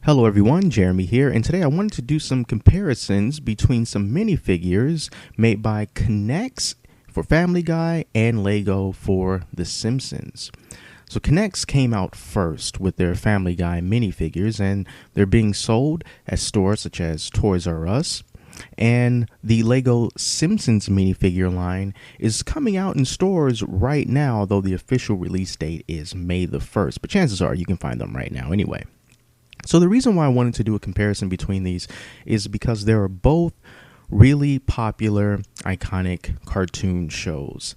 Hello everyone, Jeremy here, and today I wanted to do some comparisons between some minifigures made by NEX for Family Guy and Lego for The Simpsons. So NEX came out first with their Family Guy minifigures, and they're being sold at stores such as Toys R Us. And the Lego Simpsons minifigure line is coming out in stores right now, though the official release date is May the 1st, but chances are you can find them right now anyway. So the reason why I wanted to do a comparison between these is because they are both really popular, iconic cartoon shows.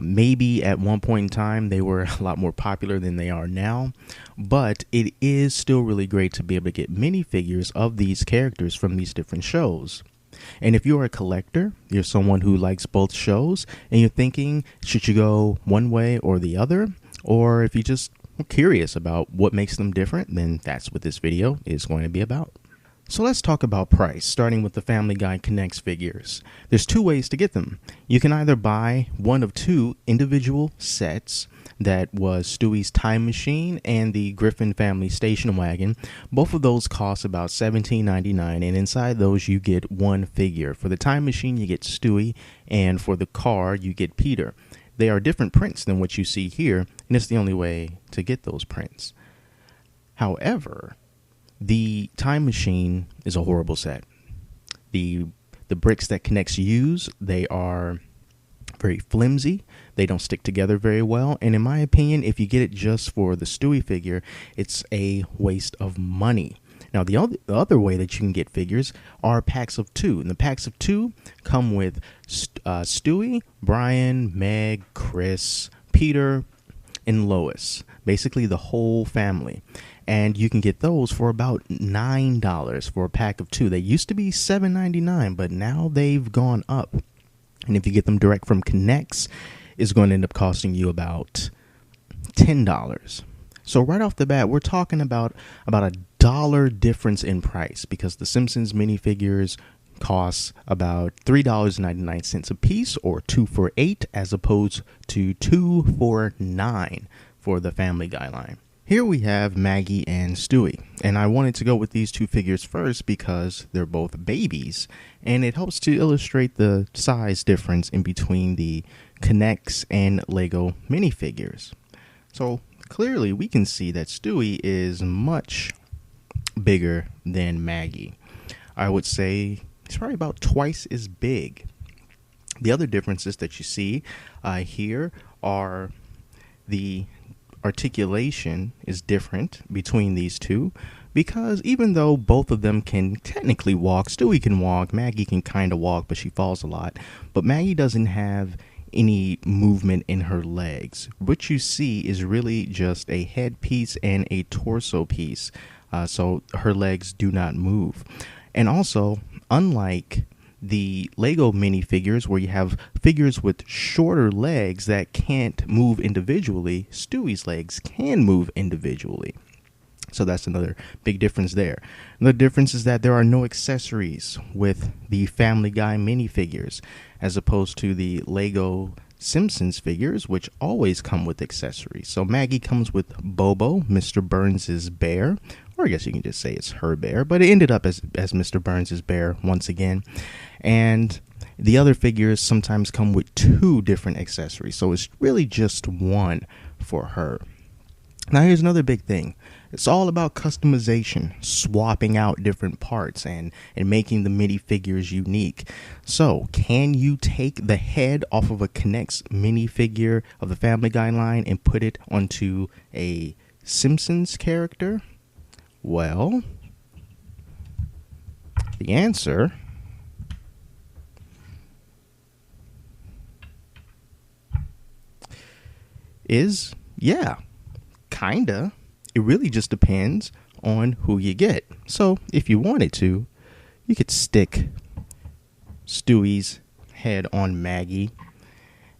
Maybe at one point in time they were a lot more popular than they are now, but it is still really great to be able to get minifigures of these characters from these different shows. And if you're a collector, you're someone who likes both shows, and you're thinking, should you go one way or the other? Or if you just curious about what makes them different, then that's what this video is going to be about. So let's talk about price, starting with the Family Guy NEX figures. There's two ways to get them. You can either buy one of two individual sets. That was Stewie's Time Machine and the Griffin Family Station Wagon. Both of those cost about $17.99, and inside those you get one figure. For the Time Machine you get Stewie, and for the car you get Peter. They are different prints than what you see here, and it's the only way to get those prints. However, the Time Machine is a horrible set. The bricks that NEX use, they are very flimsy. They don't stick together very well, and in my opinion, if you get it just for the Stewie figure, it's a waste of money. Now, the other way that you can get figures are packs of two. And the packs of two come with Stewie, Brian, Meg, Chris, Peter, and Lois. Basically, the whole family. And you can get those for about $9 for a pack of two. They used to be $7.99, but now they've gone up. And if you get them direct from NEX, it's going to end up costing you about $10. So right off the bat, we're talking about a $1 difference in price, because the Simpsons minifigures cost about $3.99 a piece, or 2 for $8, as opposed to 2 for $9 for the Family Guy line. Here we have Maggie and Stewie, and I wanted to go with these two figures first because they're both babies, and it helps to illustrate the size difference in between the NEX and Lego minifigures. So clearly we can see that Stewie is much bigger than Maggie. I would say he's probably about twice as big. The other differences that you see here are the articulation is different between these two, because even though both of them can technically walk, Stewie can walk, Maggie can kind of walk, but she falls a lot. But Maggie doesn't have any movement in her legs. What you see is really just a head piece and a torso piece, so her legs do not move. And also, unlike the Lego minifigures where you have figures with shorter legs that can't move individually, Stewie's legs can move individually. So that's another big difference there. The difference is that there are no accessories with the Family Guy minifigures, as opposed to the Lego Simpsons figures, which always come with accessories. So Maggie comes with Bobo, Mr. Burns' bear, or I guess you can just say it's her bear, but it ended up as Mr. Burns' bear once again. And the other figures sometimes come with two different accessories, so it's really just one for her. Now here's another big thing. It's all about customization, swapping out different parts and making the minifigures unique. So can you take the head off of a NEX minifigure of the Family Guy line and put it onto a Simpsons character? Well, the answer is yeah, kinda. It really just depends on who you get. So if you wanted to, you could stick Stewie's head on Maggie,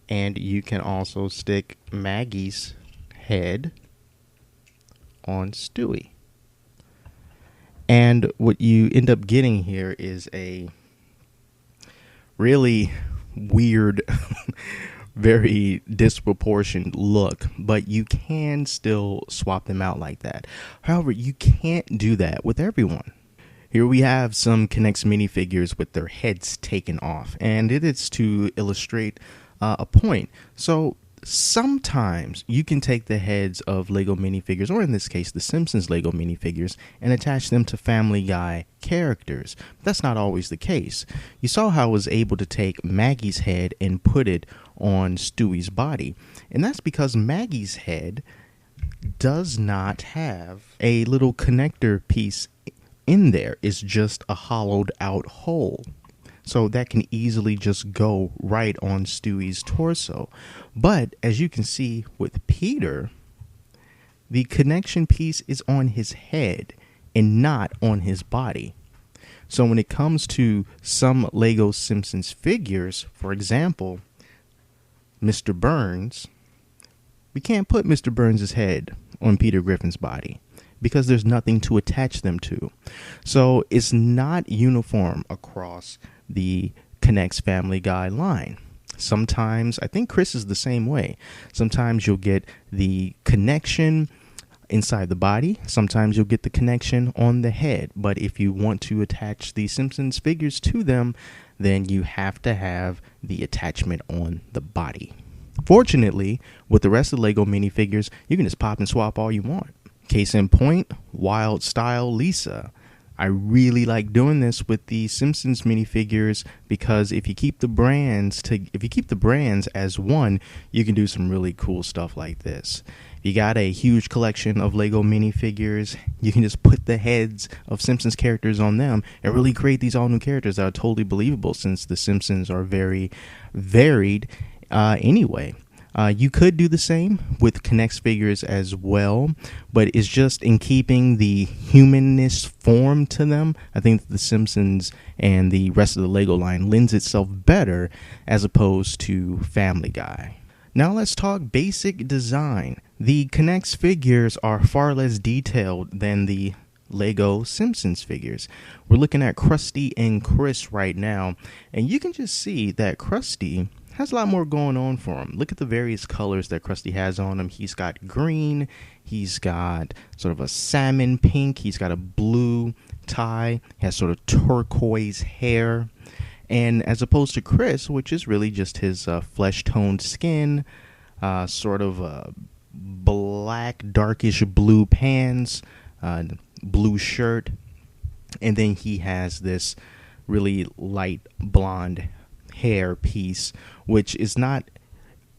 and you can also stick Maggie's head on Stewie. And what you end up getting here is a really weird very disproportionate look, but you can still swap them out like that. However, you can't do that with everyone. Here we have some K'NEX minifigures with their heads taken off, and it is to illustrate a point. So sometimes you can take the heads of Lego minifigures, or in this case, the Simpsons Lego minifigures, and attach them to Family Guy characters. But that's not always the case. You saw how I was able to take Maggie's head and put it on Stewie's body, and that's because Maggie's head does not have a little connector piece in there. Is just a hollowed out hole, so that can easily just go right on Stewie's torso. But as you can see with Peter, the connection piece is on his head and not on his body. So when it comes to some Lego Simpsons figures, for example, Mr. Burns, we can't put Mr. Burns' head on Peter Griffin's body, because there's nothing to attach them to. So it's not uniform across the K'NEX Family Guy line. Sometimes, I think Chris is the same way. Sometimes you'll get the connection inside the body. Sometimes you'll get the connection on the head. But if you want to attach the Simpsons figures to them, then you have to have the attachment on the body. Fortunately, with the rest of the Lego minifigures, you can just pop and swap all you want. Case in point, Wild Style Lisa. I really like doing this with the Simpsons minifigures, because if you keep the brands as one, you can do some really cool stuff like this. If you got a huge collection of Lego minifigures, you can just put the heads of Simpsons characters on them and really create these all new characters that are totally believable, since the Simpsons are very varied anyway. You could do the same with K'NEX figures as well, but it's just in keeping the humanness form to them. I think the Simpsons and the rest of the Lego line lends itself better as opposed to Family Guy. Now let's talk basic design. The K'NEX figures are far less detailed than the Lego Simpsons figures. We're looking at Krusty and Chris right now, and you can just see that Krusty has a lot more going on for him. Look at the various colors that Krusty has on him. He's got green, he's got sort of a salmon pink, he's got a blue tie, he has sort of turquoise hair. And as opposed to Chris, which is really just his flesh-toned skin, sort of black, darkish blue pants, blue shirt, and then he has this really light blonde hair piece, which is not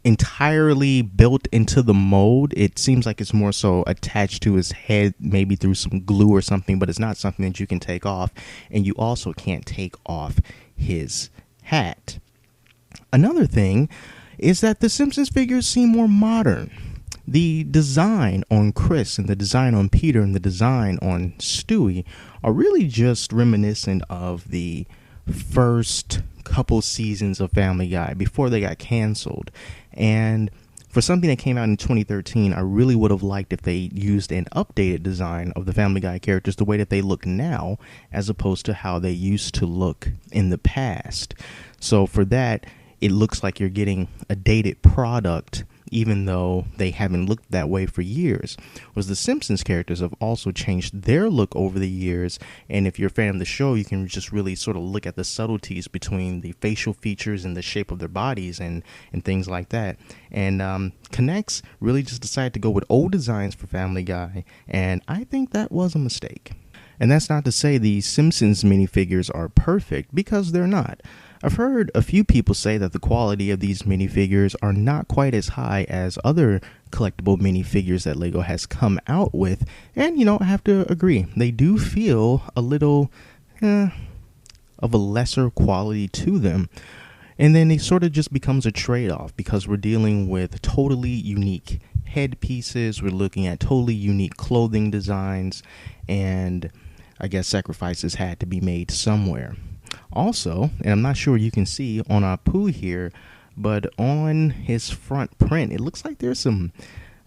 entirely built into the mold. It seems like it's more so attached to his head, maybe through some glue or something, but it's not something that you can take off. And you also can't take off his hat. Another thing is that the Simpsons figures seem more modern. The design on Chris and the design on Peter and the design on Stewie are really just reminiscent of the first couple seasons of Family Guy before they got canceled. And for something that came out in 2013, I really would have liked if they used an updated design of the Family Guy characters the way that they look now, as opposed to how they used to look in the past. So for that, it looks like you're getting a dated product, even though they haven't looked that way for years. Whereas the Simpsons characters have also changed their look over the years, and if you're a fan of the show, you can just really sort of look at the subtleties between the facial features and the shape of their bodies and things like that. And K'NEX really just decided to go with old designs for Family Guy, and I think that was a mistake. And that's not to say the Simpsons minifigures are perfect, because they're not. I've heard a few people say that the quality of these minifigures are not quite as high as other collectible minifigures that Lego has come out with. And, you know, I have to agree. They do feel a little of a lesser quality to them. And then it sort of just becomes a trade-off, because we're dealing with totally unique headpieces. We're looking at totally unique clothing designs. And I guess sacrifices had to be made somewhere. Also, and I'm not sure you can see on Apu here, but on his front print, it looks like there's some,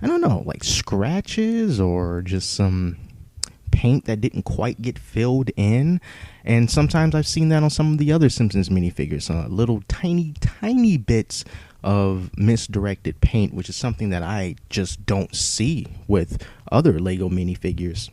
I don't know, like scratches or just some paint that didn't quite get filled in. And sometimes I've seen that on some of the other Simpsons minifigures, little tiny bits of misdirected paint, which is something that I just don't see with other Lego minifigures,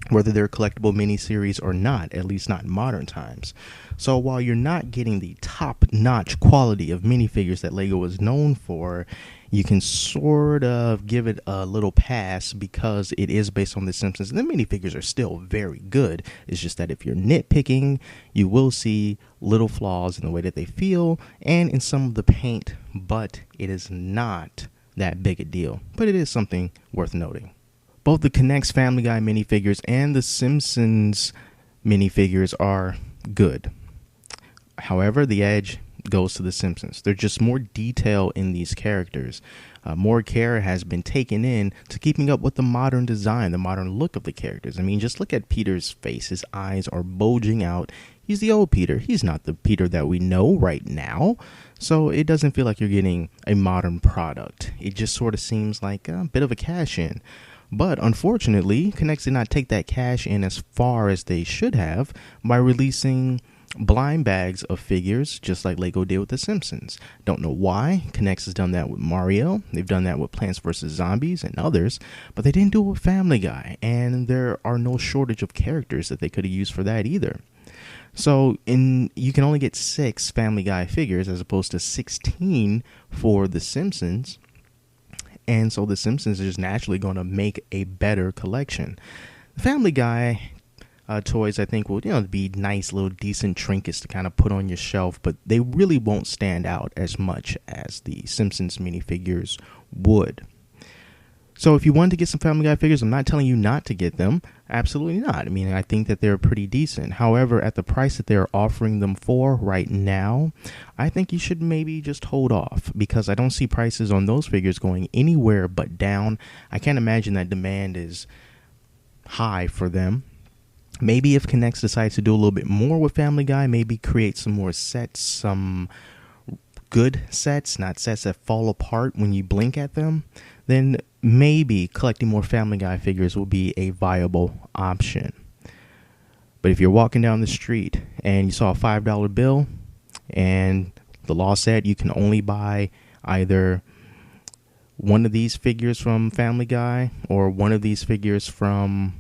whether they're collectible miniseries or not, at least not in modern times. So while you're not getting the top-notch quality of minifigures that Lego is known for, you can sort of give it a little pass because it is based on The Simpsons. And the minifigures are still very good. It's just that if you're nitpicking, you will see little flaws in the way that they feel and in some of the paint, but it is not that big a deal. But it is something worth noting. Both the K'NEX Family Guy minifigures and the Simpsons minifigures are good. However, the edge goes to the Simpsons. There's just more detail in these characters. More care has been taken in to keeping up with the modern design, the modern look of the characters. I mean, just look at Peter's face. His eyes are bulging out. He's the old Peter. He's not the Peter that we know right now. So it doesn't feel like you're getting a modern product. It just sort of seems like a bit of a cash in. But unfortunately, K'NEX did not take that cash in as far as they should have by releasing blind bags of figures, just like Lego did with The Simpsons. Don't know why. K'NEX has done that with Mario. They've done that with Plants vs. Zombies and others, but they didn't do it with Family Guy, and there are no shortage of characters that they could have used for that either. So you can only get 6 Family Guy figures as opposed to 16 for The Simpsons. And so The Simpsons is just naturally going to make a better collection. The Family Guy toys, I think, will be nice little decent trinkets to kind of put on your shelf, but they really won't stand out as much as the Simpsons minifigures would. So if you wanted to get some Family Guy figures, I'm not telling you not to get them. Absolutely not. I mean, I think that they're pretty decent. However, at the price that they're offering them for right now, I think you should maybe just hold off because I don't see prices on those figures going anywhere but down. I can't imagine that demand is high for them. Maybe if K'NEX decides to do a little bit more with Family Guy, maybe create some more sets, some good sets, not sets that fall apart when you blink at them, then maybe collecting more Family Guy figures will be a viable option. But if you're walking down the street and you saw a $5 bill and the law said you can only buy either one of these figures from Family Guy or one of these figures from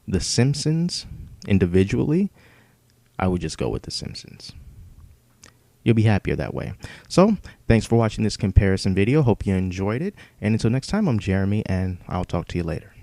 The Simpsons individually, I would just go with The Simpsons. You'll be happier that way. So, thanks for watching this comparison video. Hope you enjoyed it. And until next time, I'm Jeremy, and I'll talk to you later.